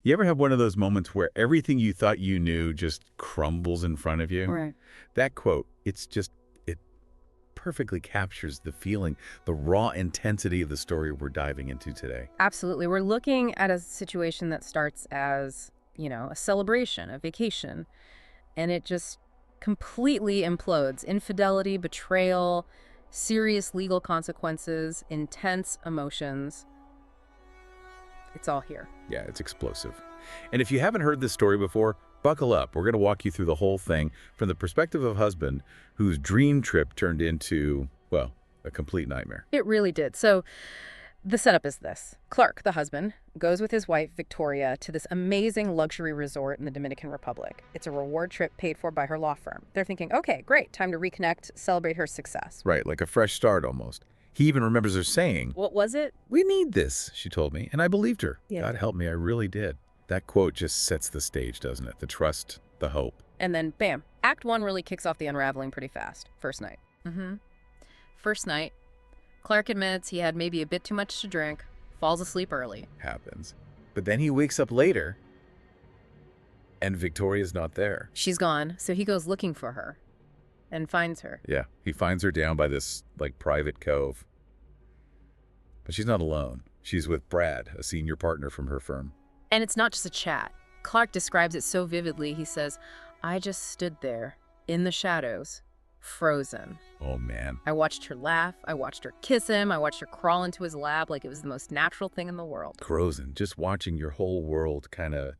You ever have one of those moments where everything you thought you knew just crumbles in front of you? Right. That quote, it perfectly captures the feeling, the raw intensity of the story we're diving into today. Absolutely. We're looking at a situation that starts as, a celebration, a vacation, and it just completely implodes. Infidelity, betrayal, serious legal consequences, intense emotions. It's all here. Yeah, it's explosive. And if you haven't heard this story before, buckle up. We're going to walk you through the whole thing from the perspective of a husband whose dream trip turned into, well, a complete nightmare. It really did. So the setup is this. Clark, the husband, goes with his wife, Victoria, to this amazing luxury resort in the Dominican Republic. It's a reward trip paid for by her law firm. They're thinking, okay, great, time to reconnect, celebrate her success. Right, like a fresh start almost. He even remembers her saying, What was it? "We need this," she told me, and I believed her. Yeah. God help me, I really did. That quote just sets the stage, doesn't it? The trust, the hope. And then, bam, Act 1 really kicks off the unraveling pretty fast. First night. First night, Clark admits he had maybe a bit too much to drink, falls asleep early. Happens. But then he wakes up later, and Victoria's not there. She's gone, so he goes looking for her and finds her. Yeah, he finds her down by this, private cove. But she's not alone. She's with Brad, a senior partner from her firm. And it's not just a chat. Clark describes it so vividly. He says, I just stood there in the shadows, frozen. Oh, man. I watched her laugh. I watched her kiss him. I watched her crawl into his lap like it was the most natural thing in the world. Frozen. Just watching your whole world kind of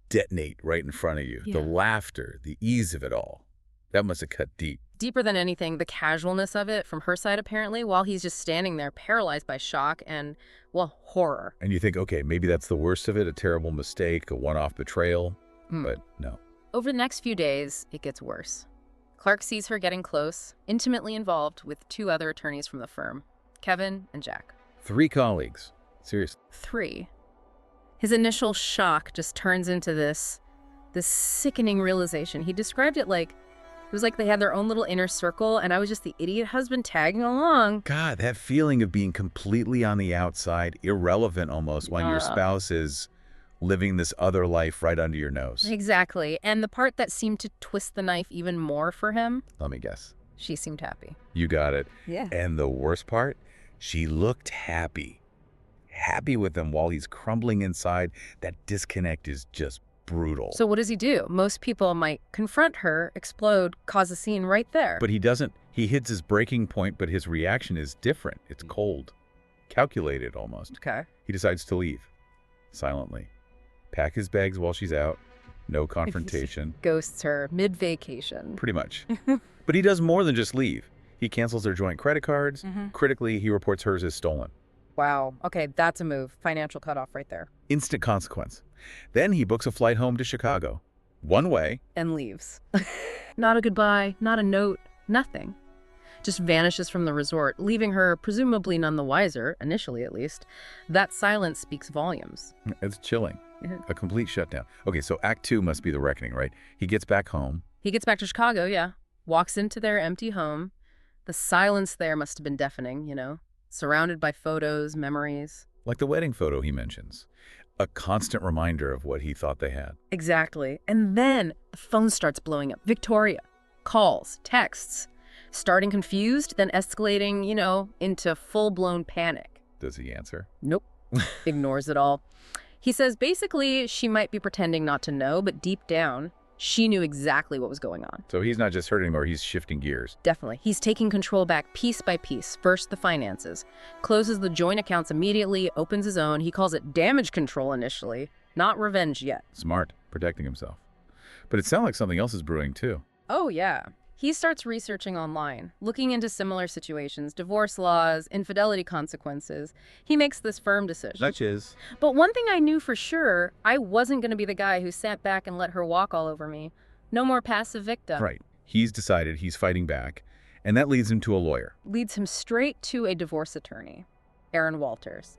detonate right in front of you. Yeah. The laughter, the ease of it all. That must have cut deep. Deeper than anything, the casualness of it from her side, apparently, while he's just standing there paralyzed by shock and, well, horror. And you think, okay, maybe that's the worst of it, a terrible mistake, a one-off betrayal. But no. Over the next few days, it gets worse. Clark sees her getting close, intimately involved with 2 other attorneys from the firm, Kevin and Jack. 3 colleagues. Seriously. 3. His initial shock just turns into this sickening realization. He described it like, it was like they had their own little inner circle, and I was just the idiot husband tagging along. God, that feeling of being completely on the outside, irrelevant almost, when your spouse is living this other life right under your nose. Exactly. And the part that seemed to twist the knife even more for him, Let me guess. she seemed happy. You got it. Yeah. And the worst part, she looked happy. Happy with him while he's crumbling inside. That disconnect is just brutal. So what does he do? Most people might confront her, explode, cause a scene right there. But he doesn't. He hits his breaking point, but his reaction is different. It's cold. Calculated almost. Okay. He decides to leave. Silently. Pack his bags while she's out. No confrontation. Ghosts her mid-vacation. Pretty much. But he does more than just leave. He cancels their joint credit cards. Critically, he reports hers as stolen. Wow. Okay, that's a move. Financial cutoff right there. Instant consequence. Then he books a flight home to Chicago. One way. And leaves. Not a goodbye, not a note, nothing. Just vanishes from the resort, leaving her presumably none the wiser, initially at least. That silence speaks volumes. It's chilling. A complete shutdown. Okay, so Act 2 must be the reckoning, right? He gets back home. He gets back to Chicago, yeah. Walks into their empty home. The silence there must have been deafening, surrounded by photos, memories. Like the wedding photo he mentions. A constant reminder of what he thought they had. Exactly. And then the phone starts blowing up. Victoria. Calls, texts. Starting confused, then escalating, into full-blown panic. Does he answer? Nope. Ignores it all. He says basically she might be pretending not to know, but deep down, she knew exactly what was going on. So he's not just hurting anymore, he's shifting gears. Definitely. He's taking control back piece by piece. First, the finances. Closes the joint accounts immediately, opens his own. He calls it damage control initially, not revenge yet. Smart, protecting himself. But it sounds like something else is brewing too. Oh, yeah. He starts researching online, looking into similar situations, divorce laws, infidelity consequences. He makes this firm decision. Such is. But one thing I knew for sure, I wasn't going to be the guy who sat back and let her walk all over me. No more passive victim. Right. He's decided he's fighting back, and that leads him to a lawyer. Leads him straight to a divorce attorney, Aaron Walters.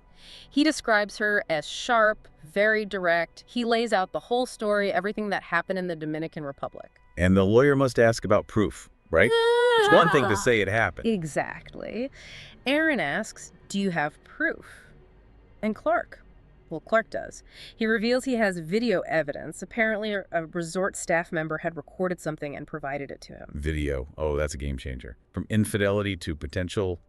He describes her as sharp, very direct. He lays out the whole story, everything that happened in the Dominican Republic. And the lawyer must ask about proof, right? It's one thing to say it happened. Exactly. Aaron asks, do you have proof? And Clark, Well, Clark does. He reveals he has video evidence. Apparently, a resort staff member had recorded something and provided it to him. Video. Oh, that's a game changer. From infidelity to potential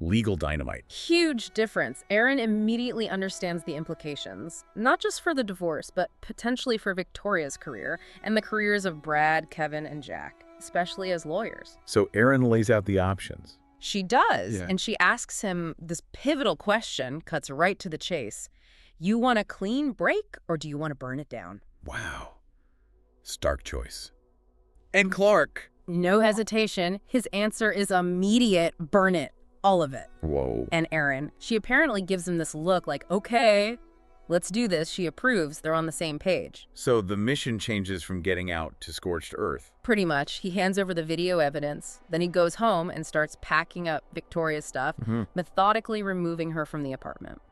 legal dynamite. Huge difference. Aaron immediately understands the implications, not just for the divorce, but potentially for Victoria's career and the careers of Brad, Kevin, and Jack, especially as lawyers. So Aaron lays out the options. She does, Yeah. and she asks him this pivotal question, cuts right to the chase. You want a clean break, or do you want to burn it down? Wow. Stark choice. And Clark. No hesitation. His answer is immediate. Burn it. All of it. Whoa. And Aaron, she apparently gives him this look like, okay, let's do this. She approves. They're on the same page. So the mission changes from getting out to scorched earth. Pretty much. He hands over the video evidence. Then he goes home and starts packing up Victoria's stuff, methodically removing her from the apartment.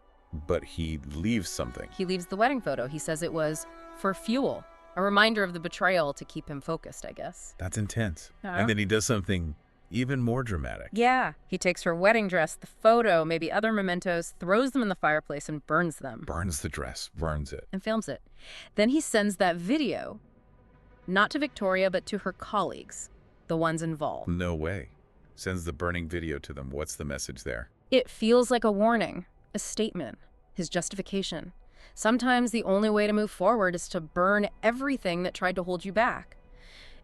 But he leaves something. He leaves the wedding photo. He says it was for fuel. A reminder of the betrayal to keep him focused, I guess. That's intense. Yeah. And then he does something even more dramatic. Yeah. He takes her wedding dress, the photo, maybe other mementos, throws them in the fireplace and burns them. Burns the dress, burns it. And films it. Then he sends that video, not to Victoria, but to her colleagues, the ones involved. No way. Sends the burning video to them. What's the message there? It feels like a warning, a statement, his justification. Sometimes the only way to move forward is to burn everything that tried to hold you back.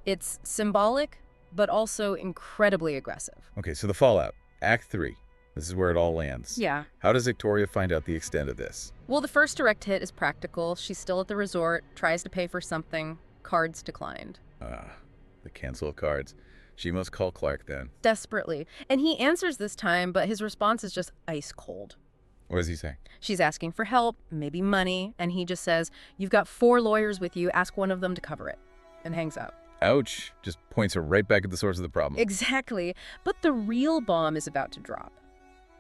It's symbolic, but also incredibly aggressive. Okay, so the fallout. Act 3. This is where it all lands. Yeah. How does Victoria find out the extent of this? Well, the first direct hit is practical. She's still at the resort, tries to pay for something. Cards declined. The cancel of cards. She must call Clark then. Desperately. And he answers this time, but his response is just ice cold. What does he say? She's asking for help, maybe money, and he just says, you've got 4 lawyers with you, ask one of them to cover it, and hangs up. Ouch. Just points her right back at the source of the problem. Exactly. But the real bomb is about to drop.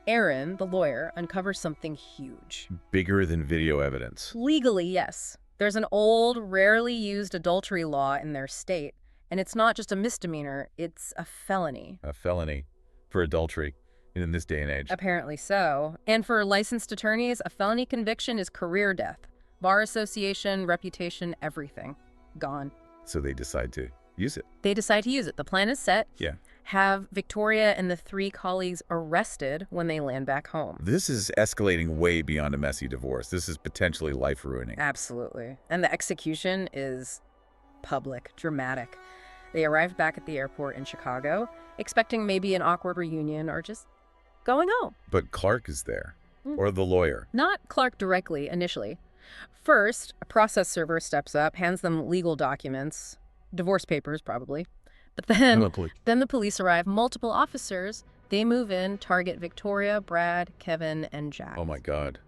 Aaron, the lawyer, uncovers something huge. Bigger than video evidence. Legally, yes. There's an old, rarely used adultery law in their state, and it's not just a misdemeanor, it's a felony. A felony for adultery in this day and age. Apparently so. And for licensed attorneys, a felony conviction is career death. Bar association, reputation, everything. Gone. So they decide to use it. They decide to use it. The plan is set. Yeah. Have Victoria and the 3 colleagues arrested when they land back home. This is escalating way beyond a messy divorce. This is potentially life-ruining. Absolutely. And the execution is public, dramatic. They arrived back at the airport in Chicago, expecting maybe an awkward reunion or just going home. But Clark is there. Or the lawyer. Not Clark directly, initially. First, a process server steps up, hands them legal documents, divorce papers probably. But then the police arrive, multiple officers. They move in, target Victoria, Brad, Kevin, and Jack. Oh my God.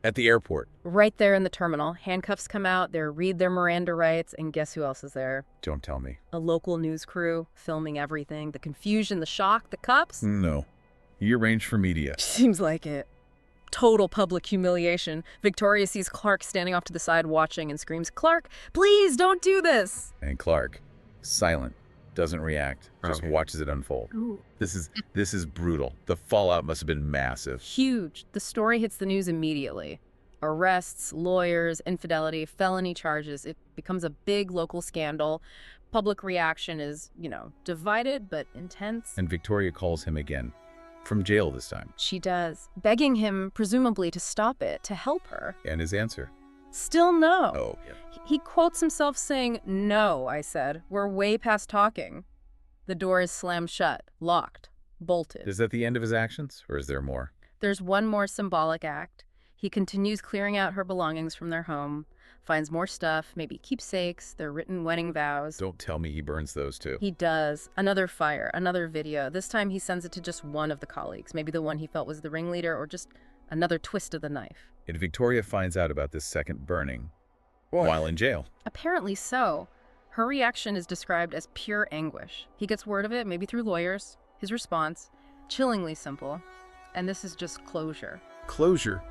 At the airport. Right there in the terminal. Handcuffs come out, they read their Miranda rights, and guess who else is there? Don't tell me. A local news crew, filming everything. The confusion, the shock, the cups. No. You arranged for media. Seems like it. Total public humiliation. Victoria sees Clark standing off to the side watching and screams, "Clark, please don't do this!" And Clark, silent, doesn't react, just watches it unfold. Ooh. This is brutal. The fallout must have been massive. Huge. The story hits the news immediately. Arrests, lawyers, infidelity, felony charges. It becomes a big local scandal. Public reaction is, divided but intense. And Victoria calls him again. From jail this time. She does, begging him, presumably, to stop it, to help her. And his answer? Still no. Oh. He quotes himself saying, "No," I said. "We're way past talking." The door is slammed shut, locked, bolted. Is that the end of his actions, or is there more? There's one more symbolic act. He continues clearing out her belongings from their home, finds more stuff, maybe keepsakes, their written wedding vows. Don't tell me he burns those too. He does. Another fire, another video. This time he sends it to just one of the colleagues, maybe the one he felt was the ringleader, or just another twist of the knife. And Victoria finds out about this second burning while in jail. Apparently so. Her reaction is described as pure anguish. He gets word of it, maybe through lawyers. His response, chillingly simple. And this is just closure. Closure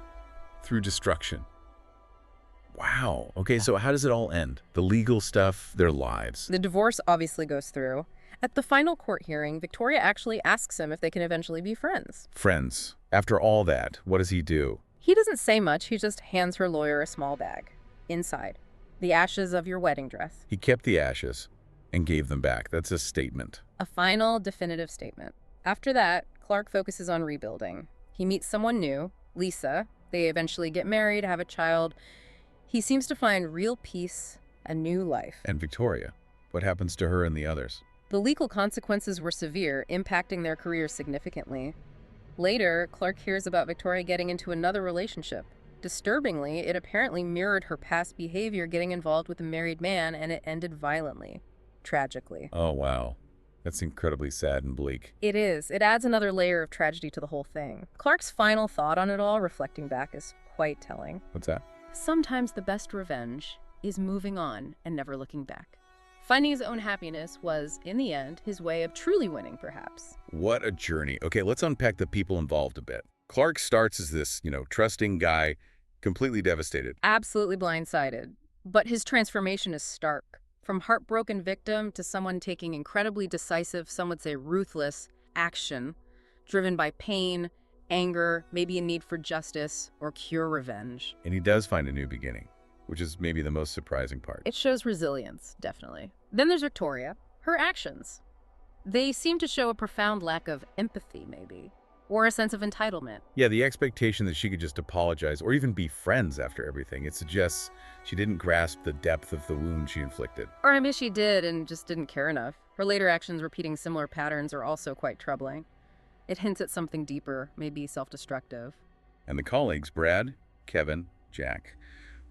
through destruction. Wow. Okay, so how does it all end? The legal stuff, their lives. The divorce obviously goes through. At the final court hearing, Victoria actually asks him if they can eventually be friends. Friends. After all that, what does he do? He doesn't say much, he just hands her lawyer a small bag. Inside, the ashes of your wedding dress. He kept the ashes and gave them back. That's a statement. A final, definitive statement. After that, Clark focuses on rebuilding. He meets someone new, Lisa. They eventually get married, have a child. He seems to find real peace, a new life. And Victoria, what happens to her and the others? The legal consequences were severe, impacting their careers significantly. Later, Clark hears about Victoria getting into another relationship. Disturbingly, it apparently mirrored her past behavior, getting involved with a married man, and it ended violently. Tragically. Oh, wow. That's incredibly sad and bleak. It is. It adds another layer of tragedy to the whole thing. Clark's final thought on it all, reflecting back, is quite telling. What's that? Sometimes the best revenge is moving on and never looking back. Finding his own happiness was, in the end, his way of truly winning, perhaps. What a journey. Okay, let's unpack the people involved a bit. Clark starts as this, trusting guy, completely devastated. Absolutely blindsided. But his transformation is stark. From heartbroken victim to someone taking incredibly decisive, some would say ruthless, action, driven by pain, anger, maybe a need for justice, or pure revenge. And he does find a new beginning, which is maybe the most surprising part. It shows resilience, definitely. Then there's Victoria. Her actions. They seem to show a profound lack of empathy, maybe, or a sense of entitlement. Yeah, the expectation that she could just apologize or even be friends after everything. It suggests she didn't grasp the depth of the wound she inflicted. Or maybe she did and just didn't care enough. Her later actions repeating similar patterns are also quite troubling. It hints at something deeper, maybe self-destructive. And the colleagues, Brad, Kevin, Jack,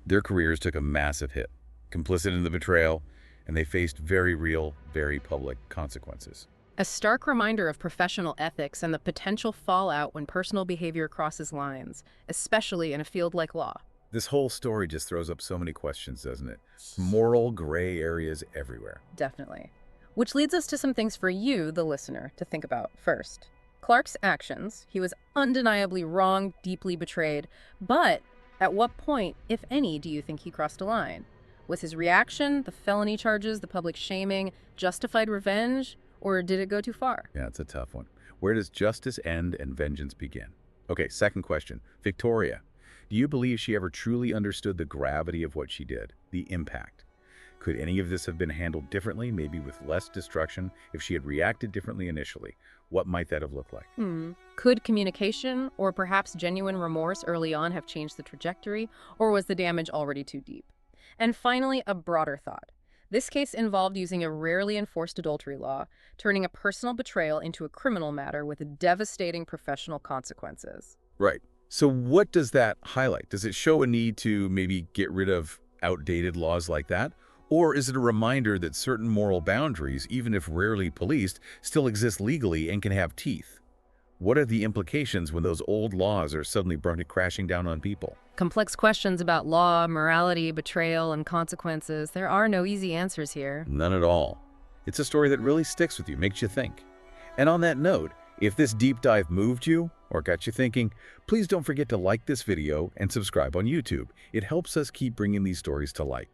their careers took a massive hit, complicit in the betrayal, and they faced very real, very public consequences. A stark reminder of professional ethics and the potential fallout when personal behavior crosses lines, especially in a field like law. This whole story just throws up so many questions, doesn't it? Moral gray areas everywhere. Definitely. Which leads us to some things for you, the listener, to think about first. Clark's actions. He was undeniably wrong, deeply betrayed, but at what point, if any, do you think he crossed a line? Was his reaction, the felony charges, the public shaming, justified revenge, or did it go too far? Yeah, it's a tough one. Where does justice end and vengeance begin? Okay, second question. Victoria, do you believe she ever truly understood the gravity of what she did, the impact? Could any of this have been handled differently, maybe with less destruction, if she had reacted differently initially? What might that have looked like? Could communication or perhaps genuine remorse early on have changed the trajectory, or was the damage already too deep? And finally, a broader thought. This case involved using a rarely enforced adultery law, turning a personal betrayal into a criminal matter with devastating professional consequences. Right. So what does that highlight? Does it show a need to maybe get rid of outdated laws like that? Or is it a reminder that certain moral boundaries, even if rarely policed, still exist legally and can have teeth? What are the implications when those old laws are suddenly brought crashing down on people? Complex questions about law, morality, betrayal, and consequences. There are no easy answers here. None at all. It's a story that really sticks with you, makes you think. And on that note, if this deep dive moved you or got you thinking, please don't forget to like this video and subscribe on YouTube. It helps us keep bringing these stories to light.